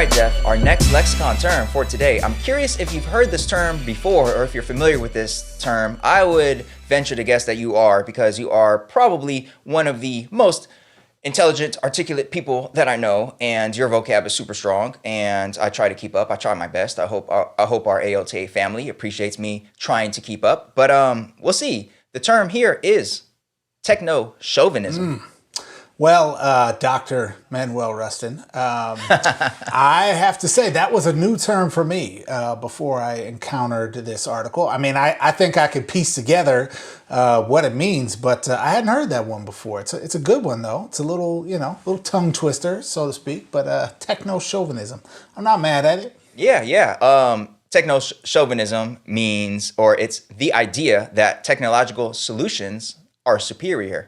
right, Jeff, our next lexicon term for today. I'm curious if you've heard this term before or if you're familiar with this term. I would venture to guess that you are, because you are probably one of the most intelligent, articulate people that I know, and your vocab is super strong, and I try to keep up. I try my best. I hope our AOTA family appreciates me trying to keep up. But we'll see. The term here is techno-chauvinism. Well, Dr. Manuel Rustin, I have to say that was a new term for me before I encountered this article. I mean, I think I could piece together what it means, but I hadn't heard that one before. It's a good one, though. It's a little, little tongue twister, so to speak, but techno-chauvinism. I'm not mad at it. Yeah. Techno-chauvinism means, or it's the idea that technological solutions are superior.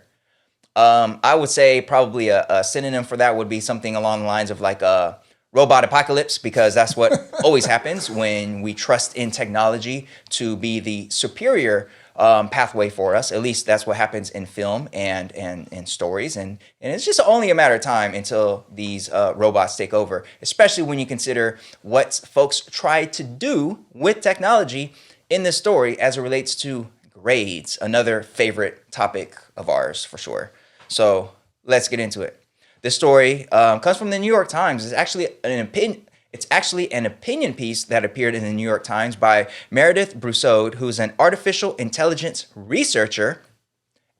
I would say probably a synonym for that would be something along the lines of like a robot apocalypse, because that's what always happens when we trust in technology to be the superior pathway for us. At least that's what happens in film and stories. And it's just only a matter of time until these robots take over, especially when you consider what folks try to do with technology in this story as it relates to grades, another favorite topic of ours for sure. So let's get into it. This story comes from the New York Times. It's actually an opinion piece that appeared in the New York Times by Meredith Brousseau, who's an artificial intelligence researcher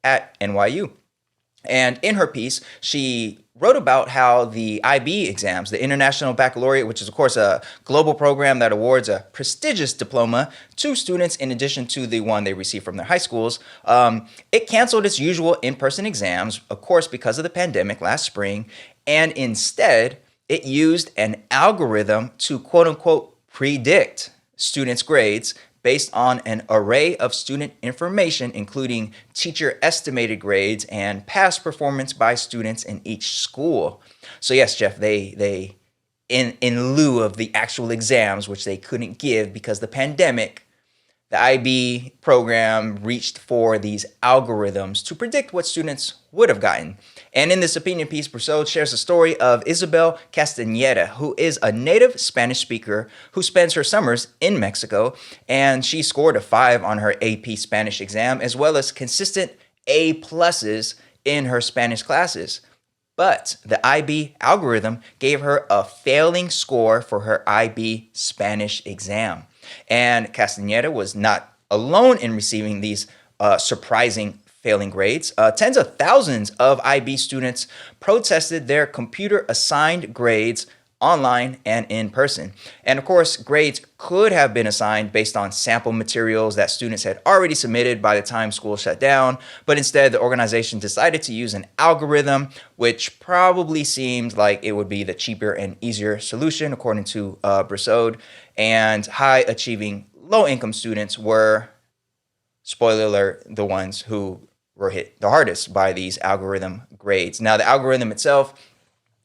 at NYU. And in her piece, she wrote about how the IB exams, the International Baccalaureate, which is, of course, a global program that awards a prestigious diploma to students in addition to the one they receive from their high schools, it canceled its usual in-person exams, of course, because of the pandemic last spring, and instead, it used an algorithm to, quote-unquote, predict students' grades based on an array of student information, including teacher estimated grades and past performance by students in each school. So yes, Jeff, they in lieu of the actual exams, which they couldn't give because of the pandemic, the IB program reached for these algorithms to predict what students would have gotten. And in this opinion piece, Brousseau shares the story of Isabel Castañeda, who is a native Spanish speaker who spends her summers in Mexico, and she scored a 5 on her AP Spanish exam, as well as consistent A pluses in her Spanish classes. But the IB algorithm gave her a failing score for her IB Spanish exam. And Castañeda was not alone in receiving these surprising failing grades. Tens of thousands of IB students protested their computer-assigned grades online and in person. And of course, grades could have been assigned based on sample materials that students had already submitted by the time school shut down. But instead, the organization decided to use an algorithm, which probably seemed like it would be the cheaper and easier solution, according to Brousseau. And high-achieving low-income students were, spoiler alert, the ones who were hit the hardest by these algorithm grades. Now, the algorithm itself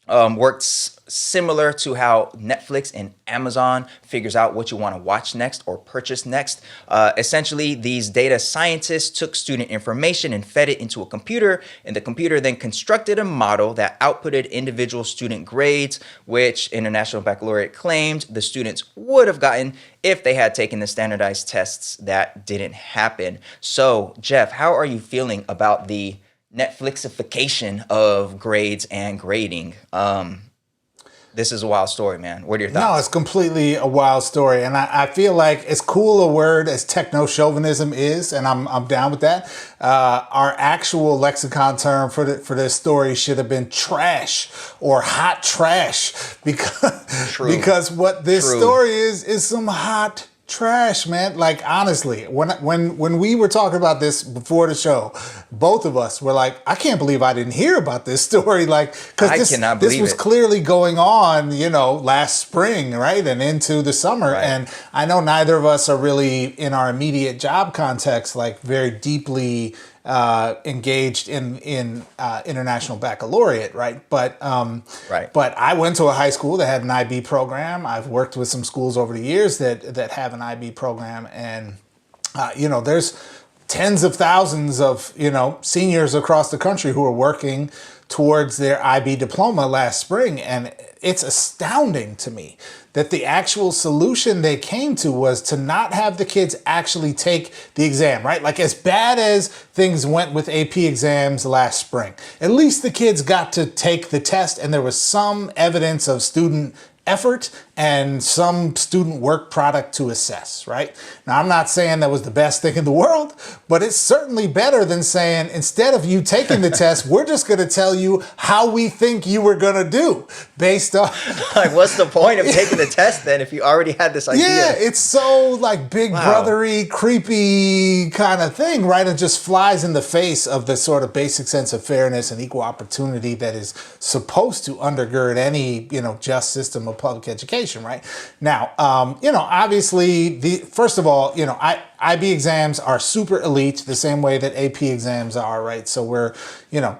works similar to how Netflix and Amazon figures out what you want to watch next or purchase next. Essentially, these data scientists took student information and fed it into a computer, and the computer then constructed a model that outputted individual student grades, which International Baccalaureate claimed the students would have gotten if they had taken the standardized tests that didn't happen. So, Jeff, how are you feeling about the Netflixification of grades and grading? This is a wild story, man. What are your thoughts? No, it's completely a wild story. And I feel like as cool a word as techno-chauvinism is, and I'm down with that, our actual lexicon term for this story should have been trash or hot trash, because what this story is some hot trash, man. Like, honestly, when we were talking about this before the show, both of us were like, I can't believe I didn't hear about this story. Like, because this was clearly going on, last spring, right? And into the summer. Right. And I know neither of us are really in our immediate job context, like very deeply engaged in International Baccalaureate, right? But I went to a high school that had an IB program. I've worked with some schools over the years that have an IB program, and there's tens of thousands of, seniors across the country who are working towards their IB diploma last spring. And it's astounding to me that the actual solution they came to was to not have the kids actually take the exam, right? Like, as bad as things went with AP exams last spring, at least the kids got to take the test and there was some evidence of student effort and some student work product to assess, right? Now, I'm not saying that was the best thing in the world, but it's certainly better than saying, instead of you taking the test, we're just going to tell you how we think you were going to do based on... Like, what's the point of taking the test then if you already had this idea? Yeah, it's so like big brothery, creepy kind of thing, right? It just flies in the face of the sort of basic sense of fairness and equal opportunity that is supposed to undergird any, just system of public education, right? Now, obviously, first of all, IB exams are super elite, the same way that AP exams are, right? So we're,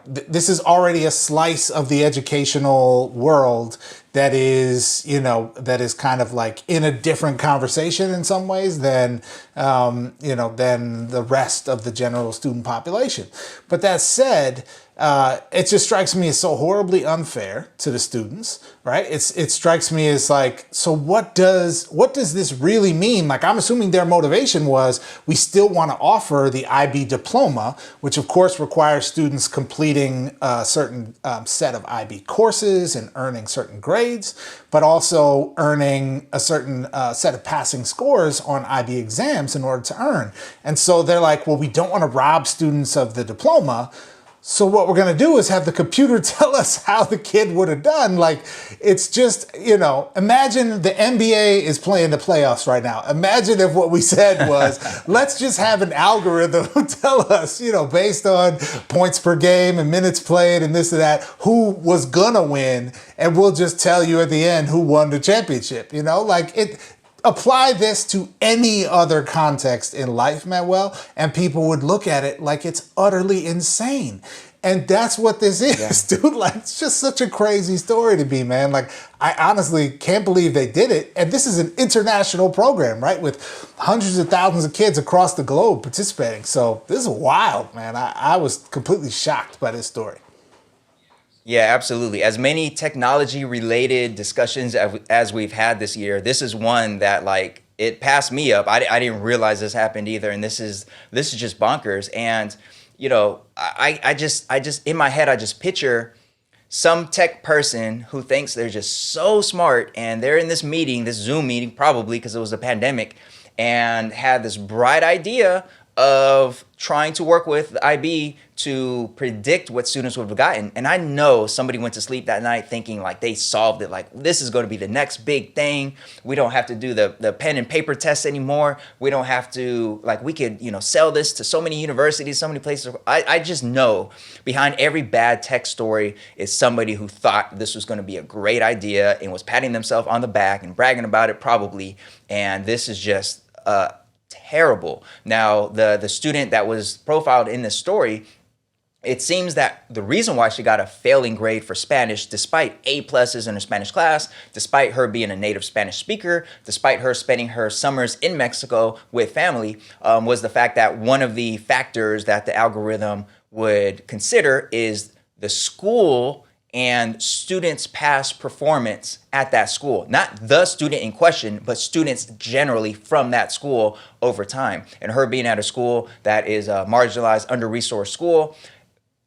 this is already a slice of the educational world that is, that is kind of like in a different conversation in some ways than, than the rest of the general student population. But that said, it just strikes me as so horribly unfair to the students, right? It strikes me as like, so what does this really mean? Like, I'm assuming their motivation was, we still want to offer the IB diploma, which of course requires students completing a certain set of IB courses and earning certain grades, but also earning a certain set of passing scores on IB exams in order to earn. And so they're like, well, we don't want to rob students of the diploma. So what we're going to do is have the computer tell us how the kid would have done. Like, it's just, imagine the NBA is playing the playoffs right now. Imagine if what we said was, let's just have an algorithm tell us, based on points per game and minutes played and this and that, who was going to win. And we'll just tell you at the end who won the championship, Apply this to any other context in life, Manuel, and people would look at it like it's utterly insane. And that's what this is, dude. Like, it's just such a crazy story to me, man. Like, I honestly can't believe they did it. And this is an international program, right? With hundreds of thousands of kids across the globe participating. So this is wild, man. I was completely shocked by this story. Yeah, absolutely. As many technology-related discussions as we've had this year, this is one that, like, it passed me up. I didn't realize this happened either, and this is just bonkers. And I just in my head I just picture some tech person who thinks they're just so smart, and they're in this meeting, this Zoom meeting, probably because it was a pandemic, and had this bright idea of trying to work with the IB to predict what students would have gotten. And I know somebody went to sleep that night thinking like they solved it. Like, this is going to be the next big thing. We don't have to do the pen and paper tests anymore. We don't have to, like, we could, sell this to so many universities, so many places. I just know behind every bad tech story is somebody who thought this was going to be a great idea and was patting themselves on the back and bragging about it probably. And this is just terrible. Now, the student that was profiled in this story, it seems that the reason why she got a failing grade for Spanish, despite A pluses in her Spanish class, despite her being a native Spanish speaker, despite her spending her summers in Mexico with family, was the fact that one of the factors that the algorithm would consider is the school and students' past performance at that school. Not the student in question, but students generally from that school over time. And her being at a school that is a marginalized, under-resourced school,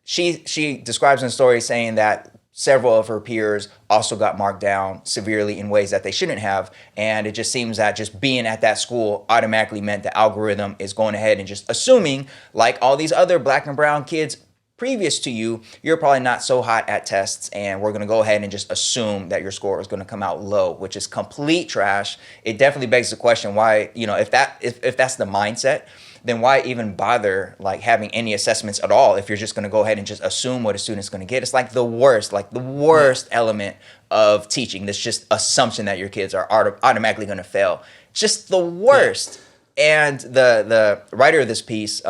she describes in the story saying that several of her peers also got marked down severely in ways that they shouldn't have. And it just seems that just being at that school automatically meant the algorithm is going ahead and just assuming, like all these other black and brown kids previous to you, you're probably not so hot at tests, and we're going to go ahead and just assume that your score is going to come out low, which is complete trash. It definitely begs the question why, if that's the mindset, then why even bother like having any assessments at all if you're just going to go ahead and just assume what a student's going to get? It's like the worst element of teaching. This just assumption that your kids are automatically going to fail. Just the worst. Yeah. And the writer of this piece,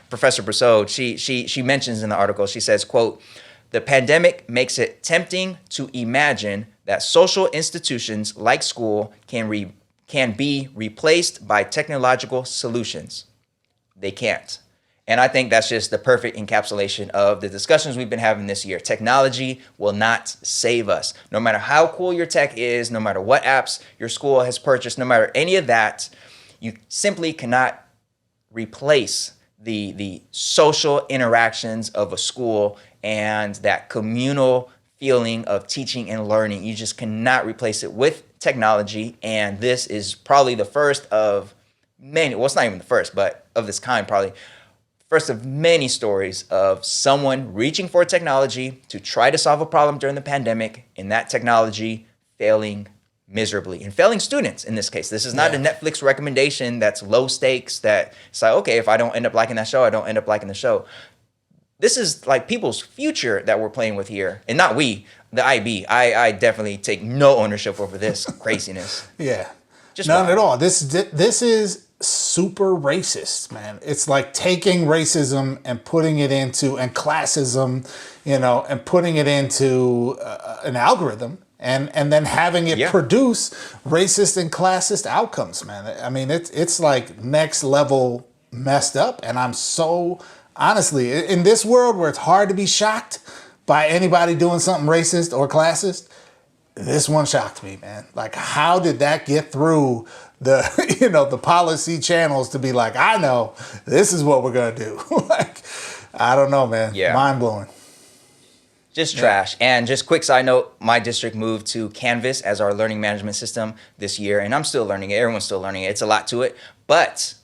Professor Brousseau, she mentions in the article, she says, quote, "The pandemic makes it tempting to imagine that social institutions like school can be replaced by technological solutions." they can't. And I think that's just the perfect encapsulation of the discussions we've been having this year. Technology will not save us. No matter how cool your tech is, no matter what apps your school has purchased, no matter any of that, you simply cannot replace the social interactions of a school and that communal feeling of teaching and learning. You just cannot replace it with technology. And this is probably the first of many, well, it's not even the first, but of this kind, probably first of many stories of someone reaching for technology to try to solve a problem during the pandemic, and that technology failing miserably, and failing students in this case. This is not a Netflix recommendation that's low stakes, that it's like, okay, if I don't end up liking that show, I don't end up liking the show. This is like people's future that we're playing with here, and not we, the IB. I definitely take no ownership over this craziness. Yeah. Just none wild. at all. This is super racist, man. It's like taking racism and putting it into, and classism, and putting it into an algorithm, and then having it produce racist and classist outcomes, man. I mean, it's like next level messed up. And I'm so, honestly, in this world where it's hard to be shocked by anybody doing something racist or classist, this one shocked me, man. Like, how did that get through the policy channels to be like, I know this is what we're gonna do? Like, I don't know, man. Yeah. Mind blowing. Just trash. And just quick side note, my district moved to Canvas as our learning management system this year, and I'm still learning it. Everyone's still learning it. It's a lot to it, but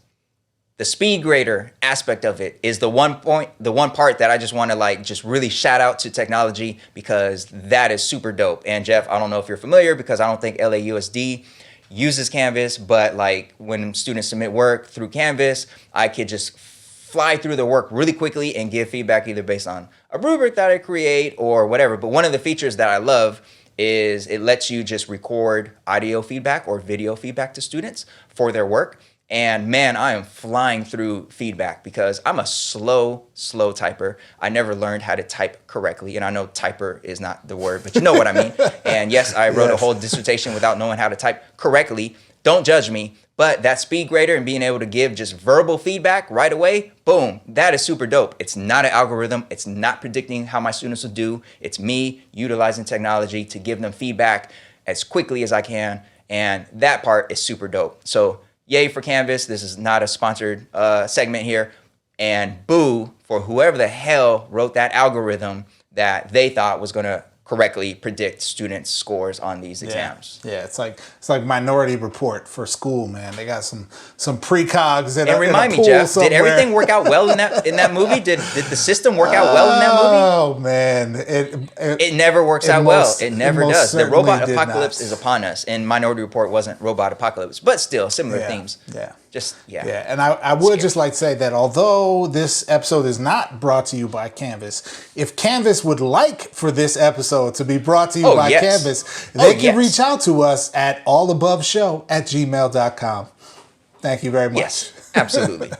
the speed grader aspect of it is the one part that I just want to just really shout out to technology, because that is super dope. And Jeff, I don't know if you're familiar, because I don't think LAUSD uses Canvas, but when students submit work through Canvas, I could just fly through the work really quickly and give feedback either based on a rubric that I create or whatever. But one of the features that I love is it lets you just record audio feedback or video feedback to students for their work. And man, I am flying through feedback because I'm a slow typer. I never learned how to type correctly. And I know typer is not the word, but you know what I mean. And yes, I wrote a whole dissertation without knowing how to type correctly. Don't judge me. But that speed grader and being able to give just verbal feedback right away, boom, that is super dope. It's not an algorithm. It's not predicting how my students will do. It's me utilizing technology to give them feedback as quickly as I can. And that part is super dope. So yay for Canvas. This is not a sponsored segment here. And boo for whoever the hell wrote that algorithm that they thought was going to correctly predict students' scores on these exams. Yeah, it's like Minority Report for school, man. They got some precogs in and a, remind in a me, Jeff, somewhere. did everything work out well in that movie? Did the system work out well in that movie? Oh man, It never works out well. It never does. The robot did apocalypse not. is upon us. And Minority Report wasn't robot apocalypse, but still similar themes. Yeah, and I would just like to say that although this episode is not brought to you by Canvas, if Canvas would like for this episode to be brought to you by Canvas, they can reach out to us at allaboveshow@gmail.com. Thank you very much. Yes, absolutely.